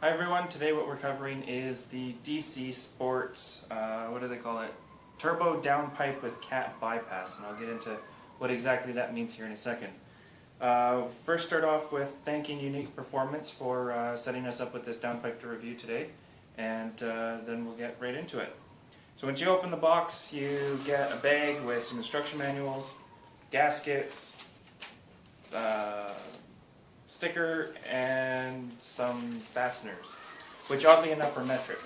Hi everyone, today what we're covering is the DC Sports, what do they call it? Turbo downpipe with cat bypass, and I'll get into what exactly that means here in a second. First start off with thanking Unique Performance for setting us up with this downpipe to review today, and then we'll get right into it. So once you open the box, you get a bag with some instruction manuals, gaskets, sticker, and some fasteners, which oddly enough are metric.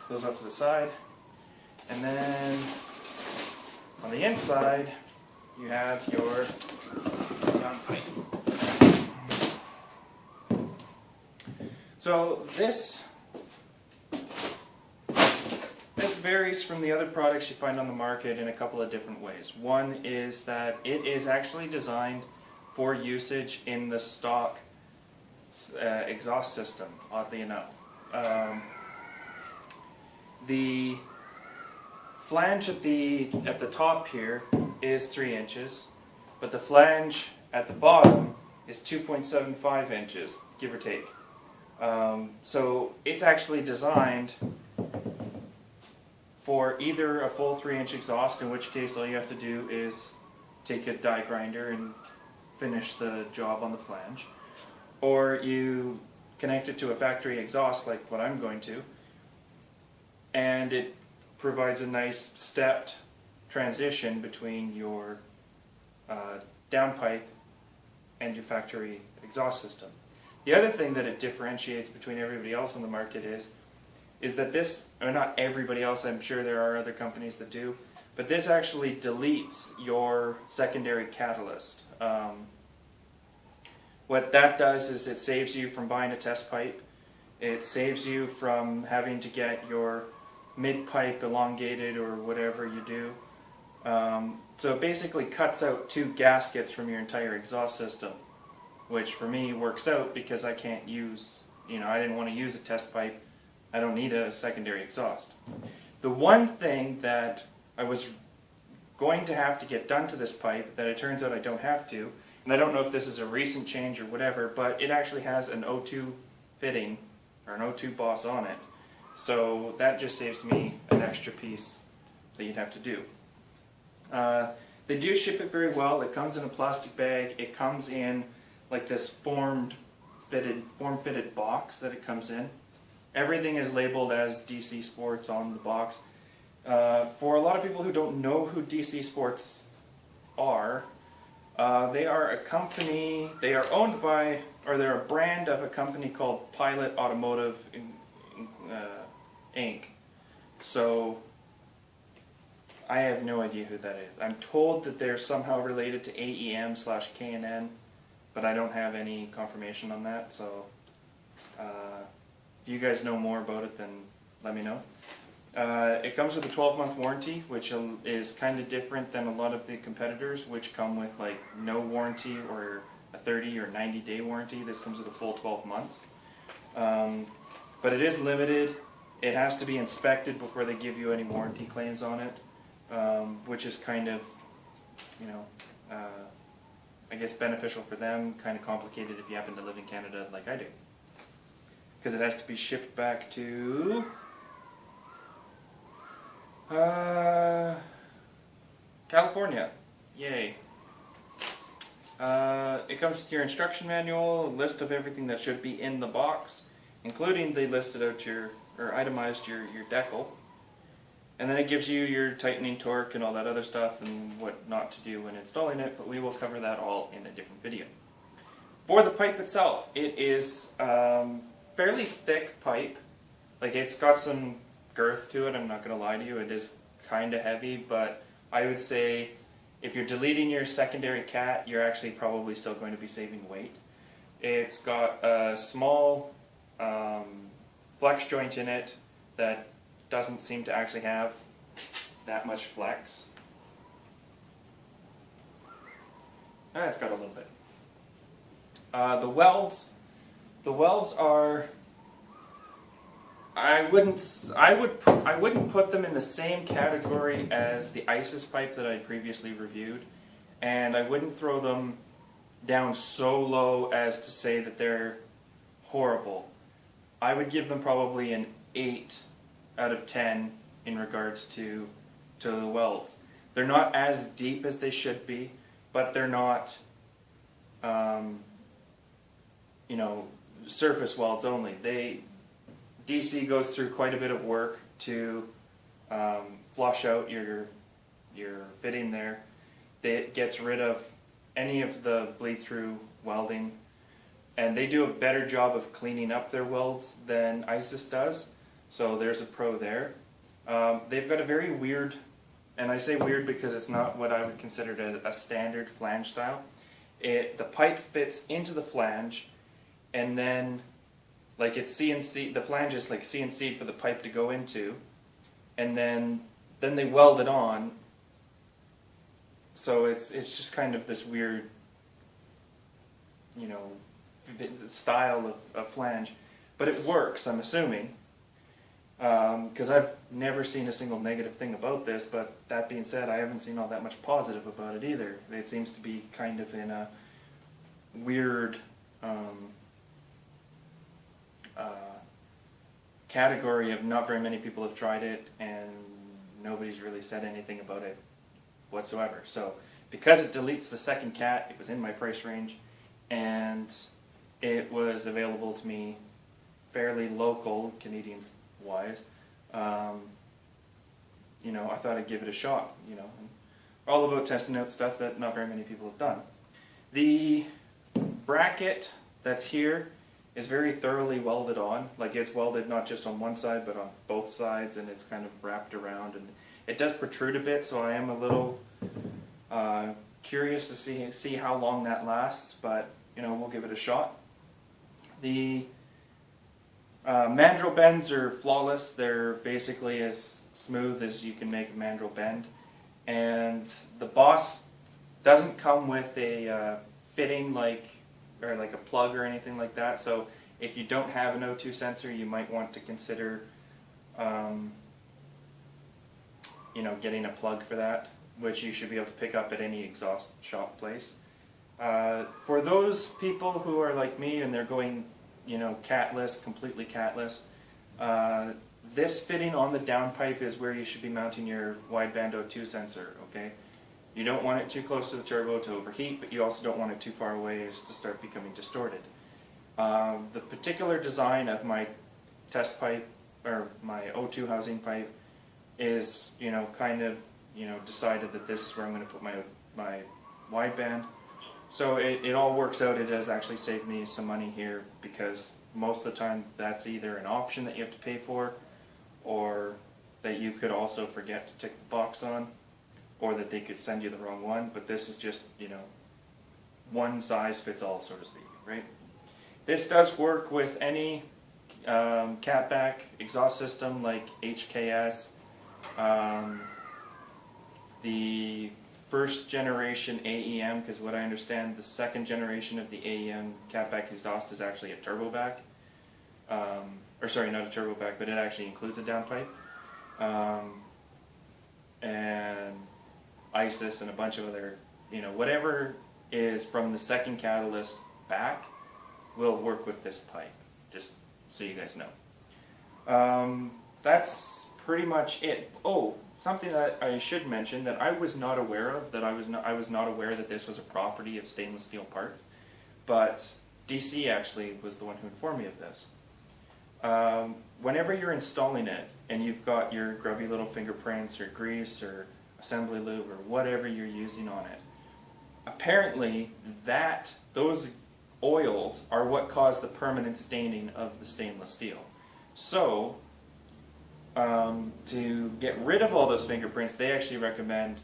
Those up to the side, and then on the inside you have your downpipe. So this varies from the other products you find on the market in a couple of different ways. One is that it is actually designed for usage in the stock exhaust system, oddly enough. The flange at the top here is 3 inches, but the flange at the bottom is 2.75 inches, give or take. So it's actually designed for either a full 3-inch exhaust, in which case all you have to do is take a die grinder and finish the job on the flange, or you connect it to a factory exhaust like what I'm going to, and it provides a nice stepped transition between your downpipe and your factory exhaust system. The other thing that it differentiates between everybody else on the market is that this, or not everybody else, I'm sure there are other companies that do, but this actually deletes your secondary catalyst. What that does is it saves you from buying a test pipe. It saves you from having to get your mid-pipe elongated or whatever you do. So it basically cuts out 2 gaskets from your entire exhaust system, which for me works out because I can't use, I didn't want to use a test pipe. I don't need a secondary exhaust. The one thing that I was going to have to get done to this pipe that it turns out I don't have to, and I don't know if this is a recent change or whatever, but it actually has an O2 fitting, or an O2 boss on it. So that just saves me an extra piece that you'd have to do. They do ship it very well. It comes in a plastic bag. It comes in like this form-fitted box that it comes in. Everything is labeled as DC Sports on the box. For a lot of people who don't know who DC Sports are, they are a company, they are owned by, or they're a brand of a company called Pilot Automotive Inc. So I have no idea who that is. I'm told that they're somehow related to AEM/K&N, but I don't have any confirmation on that, so if you guys know more about it, then let me know. It comes with a 12-month warranty, which is kind of different than a lot of the competitors, which come with like no warranty or a 30 or 90-day warranty. This comes with a full 12 months. But it is limited. It has to be inspected before they give you any warranty claims on it, which is kind of, I guess beneficial for them, kind of complicated if you happen to live in Canada like I do. Because it has to be shipped back to California. Yay. It comes with your instruction manual, a list of everything that should be in the box, including they listed out itemized your decal. And then it gives you your tightening torque and all that other stuff and what not to do when installing it, but we will cover that all in a different video. For the pipe itself, it is fairly thick pipe. Like, it's got some girth to it, I'm not going to lie to you. It is kind of heavy, but I would say if you're deleting your secondary cat, you're actually probably still going to be saving weight. It's got a small flex joint in it that doesn't seem to actually have that much flex. It's got a little bit. The welds are, I wouldn't put them in the same category as the ISIS pipe that I previously reviewed, and I wouldn't throw them down so low as to say that they're horrible. I would give them probably an 8 out of 10 in regards to the welds. They're not as deep as they should be, but they're not, you know, surface welds only. DC goes through quite a bit of work to flush out your fitting there. It gets rid of any of the bleed through welding, and they do a better job of cleaning up their welds than ISIS does, so there's a pro there. They've got a very weird, and I say weird because it's not what I would consider a standard flange style. The pipe fits into the flange, and then like it's CNC, the flange is like CNC for the pipe to go into, and then they weld it on. So it's just kind of this weird, you know, style of flange, but it works, I'm assuming, because I've never seen a single negative thing about this. But that being said, I haven't seen all that much positive about it either. It seems to be kind of in a weird category of not very many people have tried it, and nobody's really said anything about it whatsoever. So because it deletes the second cat, it was in my price range, and it was available to me fairly local, Canadians wise. You know, I thought I'd give it a shot, you know. All about testing out stuff that not very many people have done. The bracket that's here is very thoroughly welded on. Like, it's welded not just on one side but on both sides, and it's kind of wrapped around, and it does protrude a bit, so I am a little curious to see how long that lasts, but you know, we'll give it a shot. The mandrel bends are flawless. They're basically as smooth as you can make a mandrel bend, and the Boss doesn't come with a fitting like a plug or anything like that. So if you don't have an O2 sensor, you might want to consider you know, getting a plug for that, which you should be able to pick up at any exhaust shop place. For those people who are like me and they're going, you know, catless, completely catless, this fitting on the downpipe is where you should be mounting your wideband O2 sensor, okay? You don't want it too close to the turbo to overheat, but you also don't want it too far away as to start becoming distorted. The particular design of my test pipe, or my O2 housing pipe, is, you know, kind of, you know, decided that this is where I'm going to put my wideband. So it all works out. It has actually saved me some money here, because most of the time that's either an option that you have to pay for, or that you could also forget to tick the box on, or that they could send you the wrong one. But this is just, you know, one size fits all, so to speak, right? This does work with any catback exhaust system like HKS, the first generation AEM, because what I understand, the second generation of the AEM catback exhaust is actually a turboback. Or sorry, not a turboback, but it actually includes a downpipe. And ISIS and a bunch of other, you know, whatever is from the second catalyst back will work with this pipe, just so you guys know. That's pretty much it. Oh, something that I should mention that I was not aware of, I was not aware that this was a property of Stainless Steel Parts, but DC actually was the one who informed me of this. Whenever you're installing it and you've got your grubby little fingerprints or grease or assembly lube or whatever you're using on it, apparently those oils are what cause the permanent staining of the stainless steel. So to get rid of all those fingerprints, they actually recommend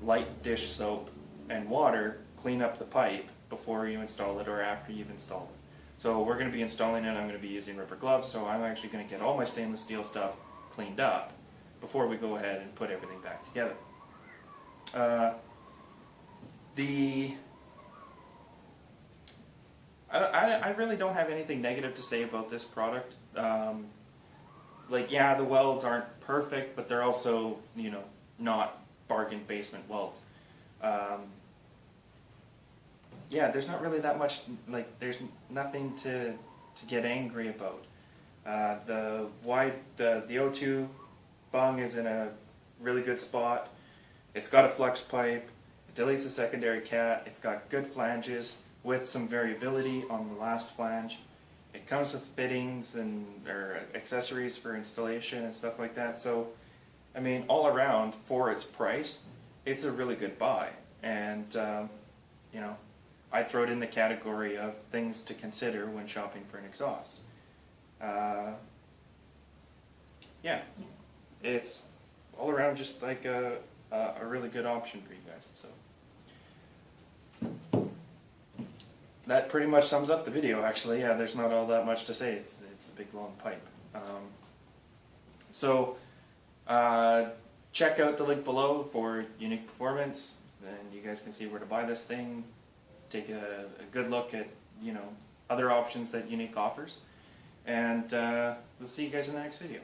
light dish soap and water. Clean up the pipe before you install it or after you've installed it. So we're going to be installing it. I'm going to be using rubber gloves, so I'm actually going to get all my stainless steel stuff cleaned up before we go ahead and put everything back together. I really don't have anything negative to say about this product. Like, yeah, the welds aren't perfect, but they're also, you know, not bargain basement welds. Yeah, there's not really that much, like, there's nothing to get angry about. The O2 bung is in a really good spot. It's got a flux pipe. It deletes a secondary cat. It's got good flanges with some variability on the last flange. It comes with fittings and or accessories for installation and stuff like that. So, I mean, all around for its price, it's a really good buy. And you know, I throw it in the category of things to consider when shopping for an exhaust. Yeah, it's all around just like a really good option for you guys. So that pretty much sums up the video. Actually, yeah, there's not all that much to say. It's a big long pipe. Check out the link below for Unique Performance, and you guys can see where to buy this thing. Take a good look at, you know, other options that Unique offers, and we'll see you guys in the next video.